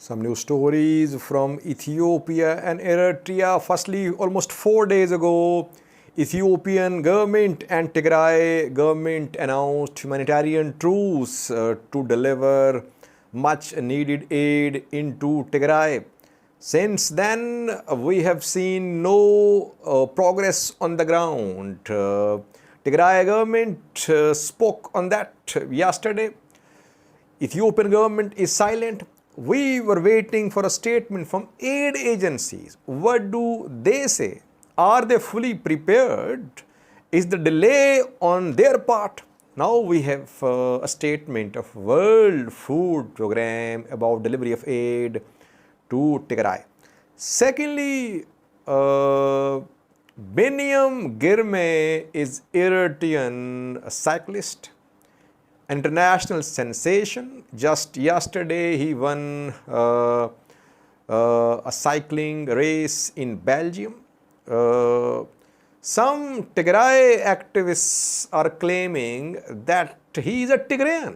Some news stories from Ethiopia and Eritrea. Firstly, almost 4 days ago, Ethiopian government and Tigray government announced humanitarian truce to deliver much needed aid into Tigray. Since then, we have seen no progress on the ground. Tigray government spoke on that yesterday. Ethiopian government is silent. We were waiting for a statement from aid agencies. What do they say? Are they fully prepared? Is the delay on their part? Now we have a statement of World Food Program about delivery of aid to Tigray. Secondly, Biniam Girmay is Eritrean cyclist, international sensation. Just yesterday, he won a cycling race in Belgium. Some Tigray activists are claiming that he is a Tigrayan,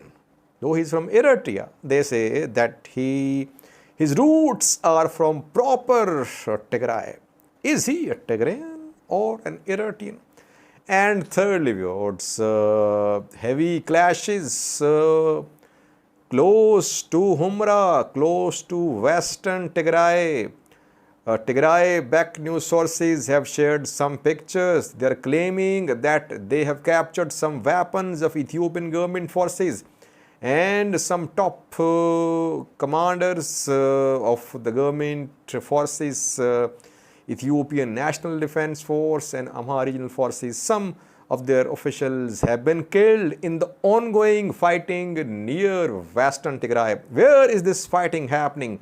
though he is from Eritrea. They say that his roots are from proper Tigray. Is he a Tigrayan or an Eritrean? And thirdly, viewers, heavy clashes close to Humera, close to western Tigray. Tigray-backed news sources have shared some pictures. They are claiming that they have captured some weapons of Ethiopian government forces, and some top commanders of the government forces, Ethiopian National Defense Force and Amhara Regional Forces, some of their officials have been killed in the ongoing fighting near western Tigray. Where is this fighting happening?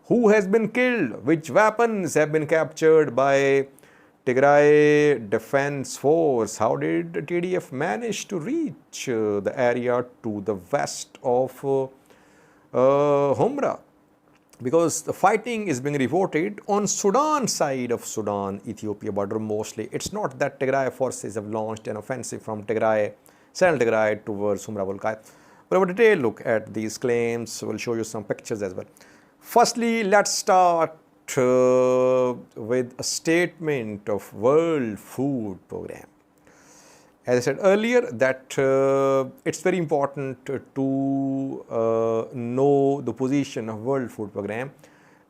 Who has been killed? Which weapons have been captured by Tigray Defense Force? How did TDF manage to reach the area to the west of Humera? Because the fighting is being reported on Sudan side of Sudan-Ethiopia border mostly. It's not that Tigray forces have launched an offensive from Tigray, central Tigray towards Humera Welkait. But a detailed look at these claims. We'll show you some pictures as well. Firstly, let's start with a statement of World Food Program. As I said earlier, that it's very important to know the position of World Food Program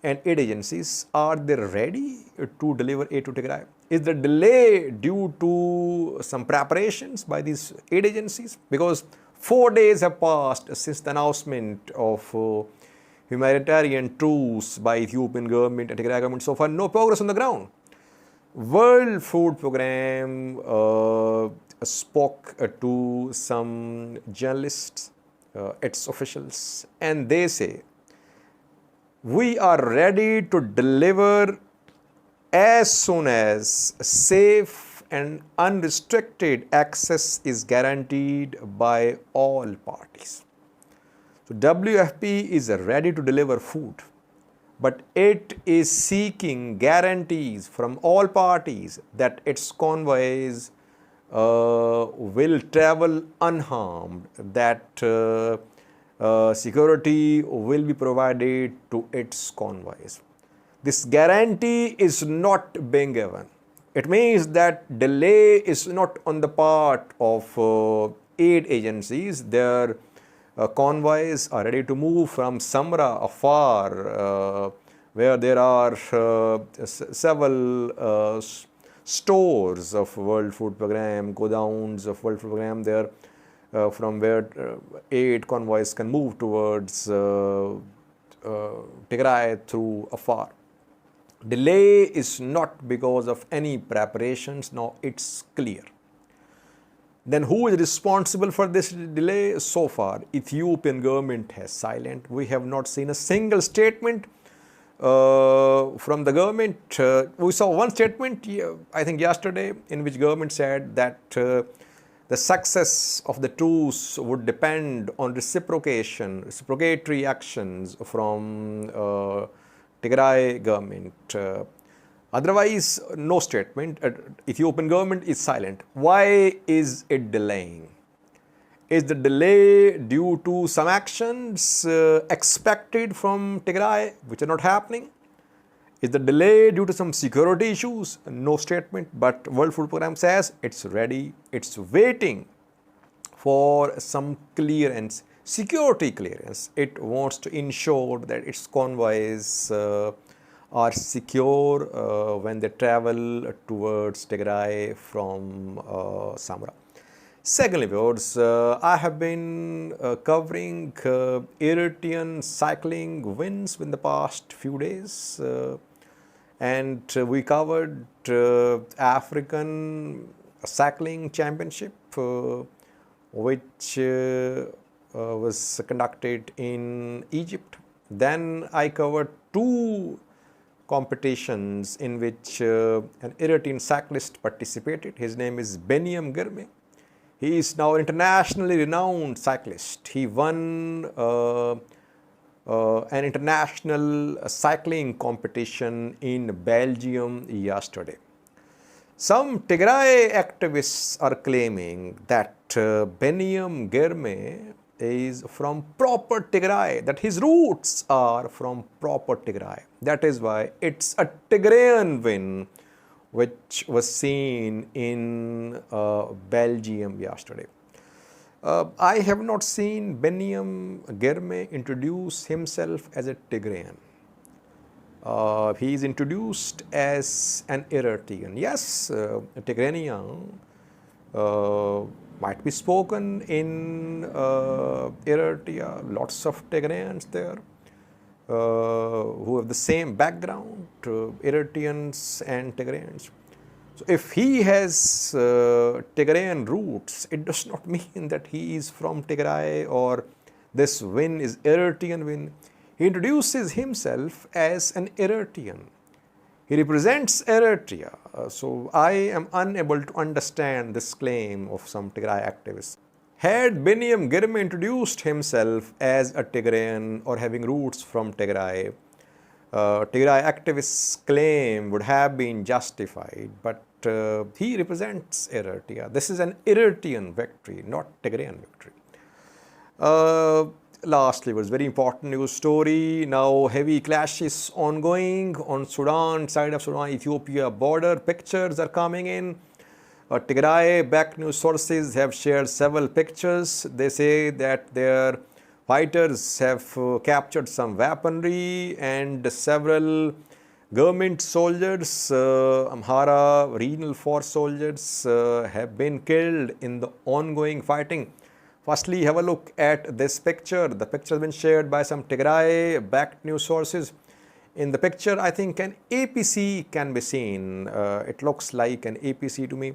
and aid agencies. Are they ready to deliver aid to Tigray? Is the delay due to some preparations by these aid agencies? Because 4 days have passed since the announcement of humanitarian truce by Ethiopian government and Tigray government. So far, no progress on the ground. World Food Program spoke to some journalists, its officials, and they say, we are ready to deliver as soon as safe and unrestricted access is guaranteed by all parties. So WFP is ready to deliver food, but it is seeking guarantees from all parties that its convoys will travel unharmed, that security will be provided to its convoys. This guarantee is not being given. It means that delay is not on the part of aid agencies. Their convoys are ready to move from Samra afar, where there are several stores of World Food Program, godowns of World Food Program there, from where aid convoys can move towards Tigray through afar. Delay is not because of any preparations. Now it's clear. Then who is responsible for this delay? So far, Ethiopian government has silent. We have not seen a single statement from the government. We saw one statement, I think yesterday, in which government said that the success of the truce would depend on reciprocatory actions from Tigray government. Otherwise, no statement. Ethiopian government is silent. Why is it delaying? Is the delay due to some actions expected from Tigray which are not happening? Is the delay due to some security issues? No statement, but World Food Programme says it's ready, it's waiting for some clearance, security clearance. It wants to ensure that its convoys are secure when they travel towards Tigray from Samra. Secondly, viewers, I have been covering Eritrean cycling wins in the past few days. And we covered African cycling championship, which was conducted in Egypt. Then I covered two competitions in which an Eritrean cyclist participated. His name is Biniam Girmay. He is now an internationally renowned cyclist. He won an international cycling competition in Belgium yesterday. Some Tigray activists are claiming that Biniam Girmay is from proper Tigray, that his roots are from proper Tigray. That is why it's a Tigrayan win which was seen in Belgium yesterday. I have not seen Biniam Girmay introduce himself as a Tigrayan. He is introduced as an Eritrean. Yes, Tigranian might be spoken in Eritrea. Lots of Tigrayans there who have the same background, Eritreans and Tigrayans. So if he has Tigrayan roots, it does not mean that he is from Tigray or this win is Eritrean win. He introduces himself as an Eritrean. He represents Eritrea. So I am unable to understand this claim of some Tigray activists. Had Biniam Girmay introduced himself as a Tigrayan or having roots from Tigray, Tigray activists' claim would have been justified, but he represents Eritrea. This is an Eritrean victory, not Tigrayan victory. Lastly, was very important news story. Now heavy clashes ongoing on Sudan, side of Sudan-Ethiopia border. Pictures are coming in. Tigray-backed news sources have shared several pictures. They say that their fighters have captured some weaponry and several government soldiers, Amhara regional force soldiers have been killed in the ongoing fighting. Firstly, have a look at this picture. The picture has been shared by some Tigray-backed news sources. In the picture, I think an APC can be seen. It looks like an APC to me.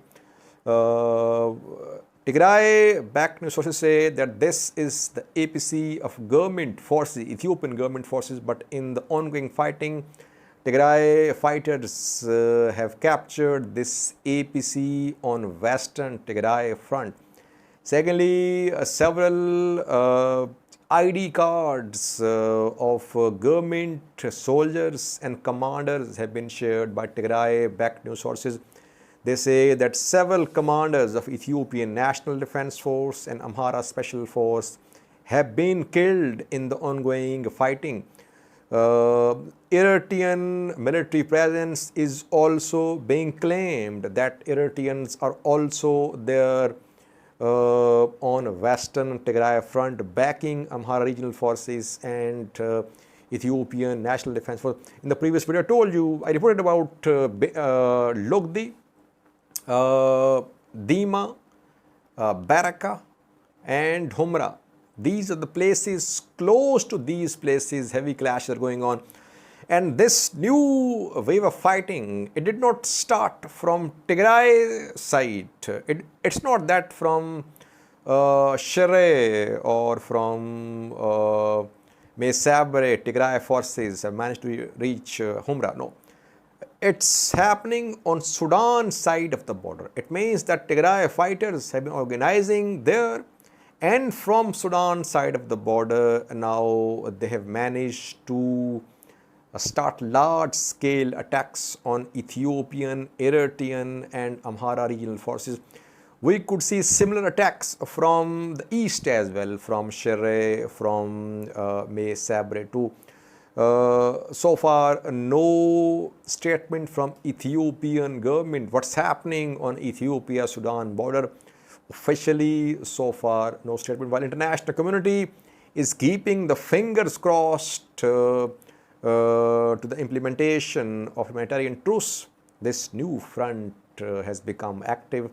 Tigray-backed news sources say that this is the APC of government forces, Ethiopian government forces, but in the ongoing fighting, Tigray fighters have captured this APC on western Tigray front. Secondly, several ID cards of government soldiers and commanders have been shared by Tigray-backed news sources. They say that several commanders of Ethiopian National Defense Force and Amhara Special Force have been killed in the ongoing fighting. Eritrean military presence is also being claimed, that Eritreans are also there on western Tigray front backing Amhara regional forces and Ethiopian National Defense Force. In the previous video I told you, I reported about Logdi, Dima, Baraka and Humera. These are the places, close to these places heavy clashes are going on. And this new wave of fighting, it did not start from Tigray side. It's not that from Shere or from Mesabre, Tigray forces have managed to reach Humera. No. It's happening on Sudan side of the border. It means that Tigray fighters have been organizing there, and from Sudan side of the border now they have managed to start large-scale attacks on Ethiopian, Eritrean and Amhara regional forces. We could see similar attacks from the east as well, from Shere, from May Sabre too. So far, no statement from Ethiopian government. What's happening on Ethiopia-Sudan border? Officially, so far, no statement. While international community is keeping the fingers crossed to the implementation of humanitarian truce, this new front has become active.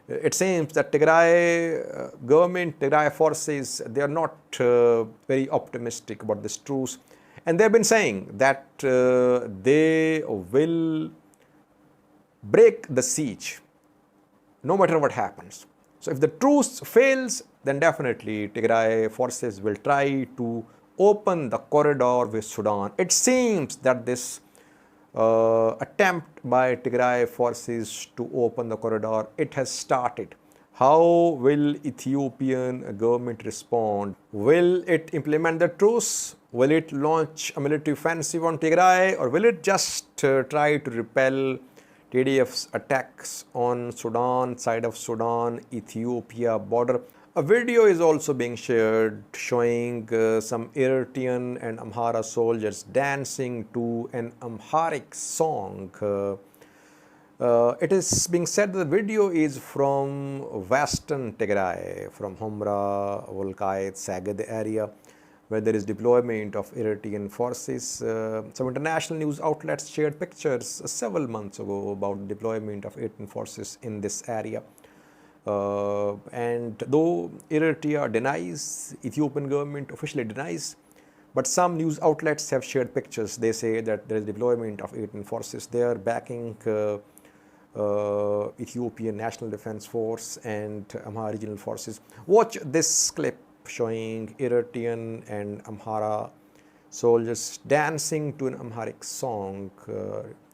It seems that Tigray government, Tigray forces, they are not very optimistic about this truce. And they've been saying that they will break the siege no matter what happens. So if the truce fails, then definitely Tigray forces will try to open the corridor with Sudan. It seems that this attempt by Tigray forces to open the corridor, it has started. How will Ethiopian government respond? Will it implement the truce? Will it launch a military offensive on Tigray, or will it just try to repel TDF's attacks on Sudan, side of Sudan, Ethiopia border? A video is also being shared showing some Eritrean and Amhara soldiers dancing to an Amharic song. It is being said that the video is from western Tigray, from Humera Welkait, Sagad area, where there is deployment of Eritrean forces. Some international news outlets shared pictures several months ago about the deployment of Eritrean forces in this area. And though Eritrea denies, Ethiopian government officially denies, but some news outlets have shared pictures. They say that there is deployment of Eritrean forces there backing Ethiopian National Defense Force and Amhara regional forces. Watch this clip showing Eritrean and Amhara soldiers dancing to an Amharic song.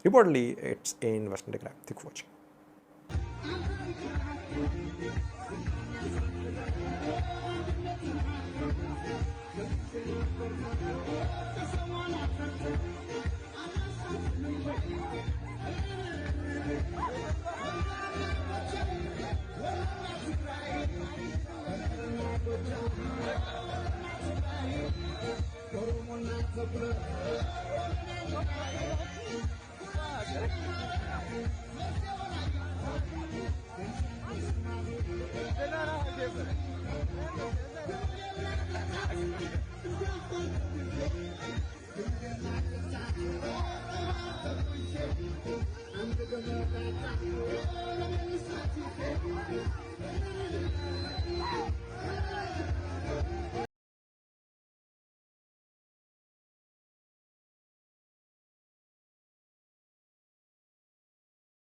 Reportedly, it's in Western Tigray. Thank you for watching.